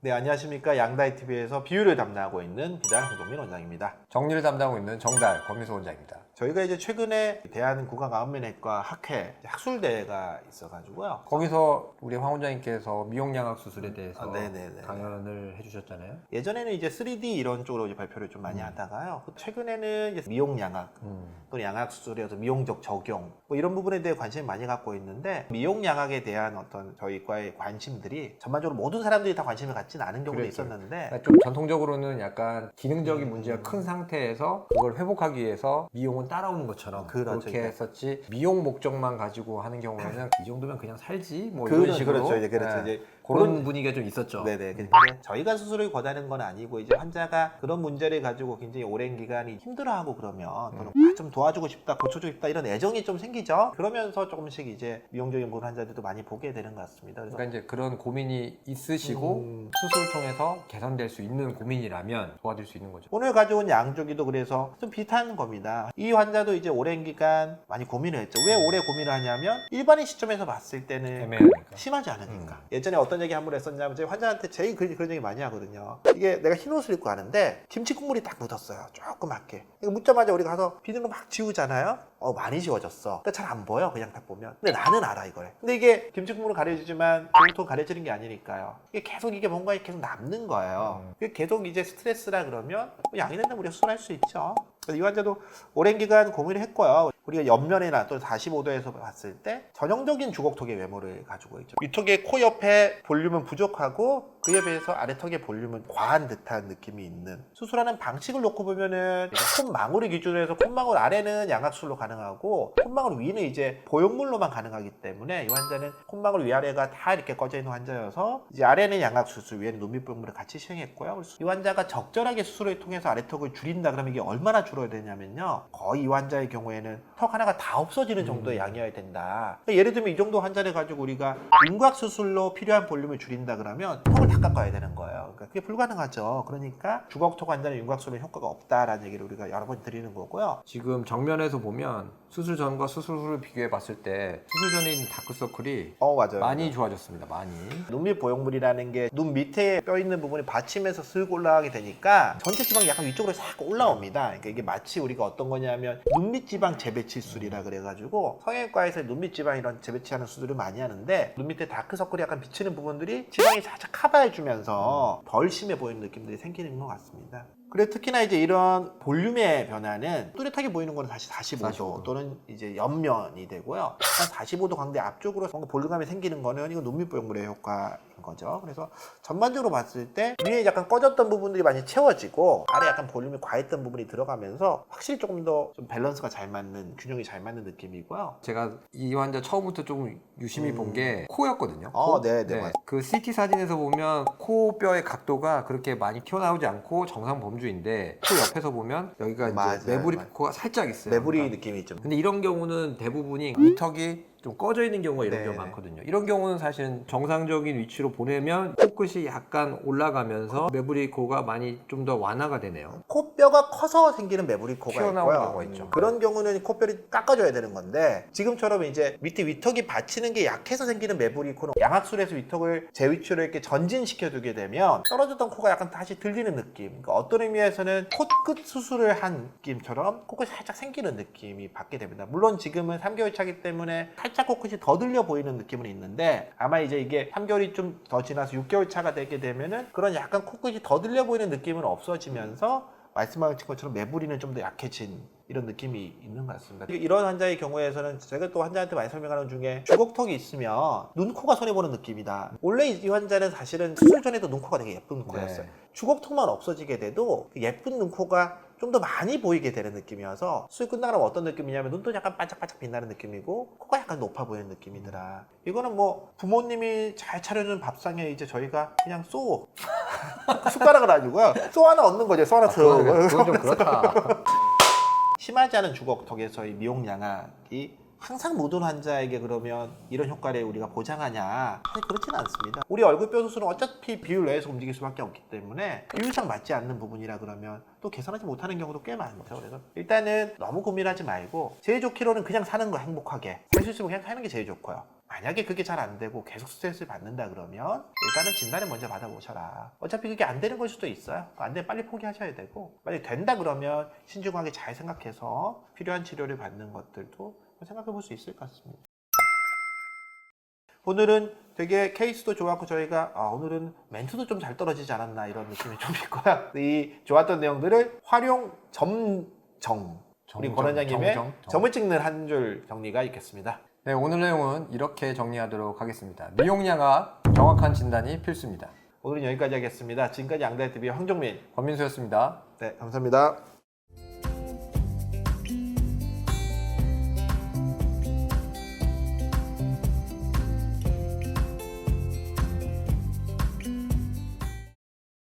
네, 안녕하십니까. 양다이TV에서 비율을 담당하고 있는 기단 홍동민 원장입니다. 정리를 담당하고 있는 정달 권미소 원장입니다. 저희가 이제 최근에 대한구강암면외과 학회 학술대회가 있어가지고요. 거기서 우리 황 원장님께서 미용양악 수술에 대해서 네네네. 강연을 해주셨잖아요. 예전에는 이제 3D 이런 쪽으로 이제 발표를 좀 많이 하다가요. 최근에는 이제 미용양악 또는 양악수술의 어떤 미용적 적용 뭐 이런 부분에 대해 관심을 많이 갖고 있는데 미용양악에 대한 어떤 저희 과의 관심들이 전반적으로 모든 사람들이 다 관심을 갖지는 않은 경우도 그렇죠. 있었는데 좀 전통적으로는 약간 기능적인 문제가 큰 상태에서 그걸 회복하기 위해서 미용은 따라오는 것처럼 그렇죠. 그렇게 했었지 미용 목적만 가지고 하는 경우에는 이 정도면 그냥 살지 뭐 그런 이런 식으로 그렇죠. 이제 그렇죠. 네, 이제 그런 분위기가 좀 있었죠. 네네. 근데 저희가 수술을 권하는 건 아니고 이제 환자가 그런 문제를 가지고 굉장히 오랜 기간이 힘들어하고 그러면 또는 좀 도와주고 싶다, 고쳐주고 싶다 이런 애정이 좀 생기죠. 그러면서 조금씩 이제 미용적인 부분 환자들도 많이 보게 되는 것 같습니다. 그래서 그러니까 이제 그런 고민이 있으시고 수술을 통해서 개선될 수 있는 고민이라면 도와줄 수 있는 거죠. 오늘 가져온 양조기도 그래서 좀 비슷한 겁니다. 이 환자도 이제 오랜 기간 많이 고민을 했죠. 왜 오래 고민을 하냐면 일반인 시점에서 봤을 때는 애매하니까. 심하지 않으니까. 예전에 어떤 얘기 한 번 했었냐면 저희 환자한테 제일 그런 얘기 많이 하거든요. 이게 내가 흰 옷을 입고 가는데 김치 국물이 딱 묻었어요. 조그맣게. 이거 묻자마자 우리가 가서 비누로 막 지우잖아요. 많이 지워졌어. 그러니까 잘 안 보여. 그냥 딱 보면. 근데 나는 알아 이거를. 근데 이게 김치 국물은 가려지지만 보통 가려지는 게 아니니까요. 이게 계속 이게 뭔가 계속 남는 거예요. 이게 계속 이제 스트레스라 그러면 양이 된다면 우리가 수술할 수 있죠. 그래서 이 환자도 오랜 기간 고민을 했고요. 우리가 옆면이나 또 45도에서 봤을 때 전형적인 주걱턱의 외모를 가지고 있죠. 위턱의 코 옆에 볼륨은 부족하고 그에 비해서 아래턱의 볼륨은 과한 듯한 느낌이 있는 수술하는 방식을 놓고 보면은 콧망울을 기준으로 해서 콧망울 아래는 양악술로 가능하고 콧망울 위는 이제 보형물로만 가능하기 때문에 이 환자는 콧망울 위아래가 다 이렇게 꺼져 있는 환자여서 이제 아래는 양악수술 위에는 눈밑보형물을 같이 시행했고요. 이 환자가 적절하게 수술을 통해서 아래턱을 줄인다 그러면 이게 얼마나 줄어야 되냐면요. 거의 이 환자의 경우에는 턱 하나가 다 없어지는 정도의 양이어야 된다. 그러니까 예를 들면 이 정도 환자를 가지고 우리가 윤곽 수술로 필요한 볼륨을 줄인다 그러면 턱을 다 깎아야 되는 거예요. 그러니까 그게 불가능하죠. 그러니까 주걱턱 환자는 윤곽 수술에 효과가 없다라는 얘기를 우리가 여러 번 드리는 거고요. 지금 정면에서 보면 수술 전과 수술 후를 비교해 봤을 때 수술 전에 있는 다크서클이 맞아요. 많이 좋아졌습니다. 많이. 눈밑 보형물이라는 게 눈 밑에 뼈 있는 부분이 받치면서 쓱 올라가게 되니까 전체 지방이 약간 위쪽으로 싹 올라옵니다. 그러니까 이게 마치 우리가 어떤 거냐면 눈밑 지방 재배치 수술이라 그래가지고 성형외과에서 눈밑 지방 이런 재배치하는 수술을 많이 하는데 눈 밑에 다크서클이 약간 비치는 부분들이 지방이 살짝 커버해주면서 덜 심해 보이는 느낌들이 생기는 것 같습니다. 그래 특히나 이제 이런 볼륨의 변화는 뚜렷하게 보이는 거는 다시 45도 또는 이제 옆면이 되고요. 한 45도 광대 앞쪽으로 뭔가 볼륨감이 생기는 거는 이거 눈밑 보형물의 효과인 거죠. 그래서 전반적으로 봤을 때 위에 약간 꺼졌던 부분들이 많이 채워지고 아래 약간 볼륨이 과했던 부분이 들어가면서 확실히 조금 더 좀 밸런스가 잘 맞는 균형이 잘 맞는 느낌이고요. 제가 이 환자 처음부터 조금 유심히 본 게 코였거든요. 네. 그 CT 사진에서 보면 코뼈의 각도가 그렇게 많이 튀어나오지 않고 정상 범주인데 코 옆에서 보면 여기가 이제 매부리 코가 살짝 있어요. 매부리 그러니까. 느낌이 좀. 근데 이런 경우는 대부분이 위턱이 좀 꺼져 있는 경우가 이런 경우가 많거든요. 이런 경우는 사실은 정상적인 위치로 보내면 코끝이 약간 올라가면서 매부리 코가 많이 좀 더 완화가 되네요. 코뼈가 커서 생기는 매부리 코가 튀어나오는 있고요. 경우가 있죠. 그런 경우는 코뼈를 깎아줘야 되는 건데 지금처럼 이제 밑에 위턱이 받치는 게 약해서 생기는 매부리 코는 양악술에서 위턱을 제 위치로 이렇게 전진시켜 두게 되면 떨어졌던 코가 약간 다시 들리는 느낌. 그러니까 어떤 의미에서는 코끝 수술을 한 느낌처럼 코끝이 살짝 생기는 느낌이 받게 됩니다. 물론 지금은 3개월 차기 때문에 살짝 코끝이 더 들려 보이는 느낌은 있는데 아마 이제 이게 3개월이 좀 더 지나서 6개월 차가 되게 되면은 그런 약간 코끝이 더 들려 보이는 느낌은 없어지면서 말씀하신 것처럼 매부리는 좀 더 약해진 이런 느낌이 있는 것 같습니다. 이런 환자의 경우에서는 제가 또 환자한테 많이 설명하는 중에 주걱턱이 있으면 눈코가 손해보는 느낌이다. 원래 이 환자는 사실은 수술 전에도 눈코가 되게 예쁜 코였어요. 주걱턱만 없어지게 돼도 예쁜 눈코가 좀 더 많이 보이게 되는 느낌이어서 수술 끝나고 나면 어떤 느낌이냐면 눈도 약간 반짝반짝 빛나는 느낌이고 코가 약간 높아 보이는 느낌이더라. 이거는 뭐 부모님이 잘 차려준 밥상에 이제 저희가 그냥 숟가락을 아니고요. 하나 얻는 거죠. 하나 더. 그건 좀 그렇다. 심하지 않은 주걱턱에서의 미용 양악이 항상 모든 환자에게 그러면 이런 효과를 우리가 보장하냐? 사실 그렇지는 않습니다. 우리 얼굴뼈 수술은 어차피 비율 내에서 움직일 수밖에 없기 때문에 비율상 맞지 않는 부분이라 그러면 또 개선하지 못하는 경우도 꽤 많죠. 그래서 일단은 너무 고민하지 말고 제일 좋기로는 그냥 사는 거 행복하게 살 수 있으면 그냥 사는 게 제일 좋고요. 만약에 그게 잘 안 되고 계속 스트레스를 받는다 그러면 일단은 진단을 먼저 받아보셔라. 어차피 그게 안 되는 걸 수도 있어요. 안 되면 빨리 포기하셔야 되고, 만약에 된다 그러면 신중하게 잘 생각해서 필요한 치료를 받는 것들도 생각해 볼 수 있을 것 같습니다. 오늘은 되게 케이스도 좋았고 저희가 오늘은 멘트도 좀 잘 떨어지지 않았나 이런 느낌이 좀 있고요. 이 좋았던 내용들을 활용 우리 권 원장님의 점을 찍는 한 줄 정리가 있겠습니다. 네, 오늘 내용은 이렇게 정리하도록 하겠습니다. 미용량학 정확한 진단이 필수입니다. 오늘은 여기까지 하겠습니다. 지금까지 양다이TV의 황정민, 권민수였습니다. 네, 감사합니다.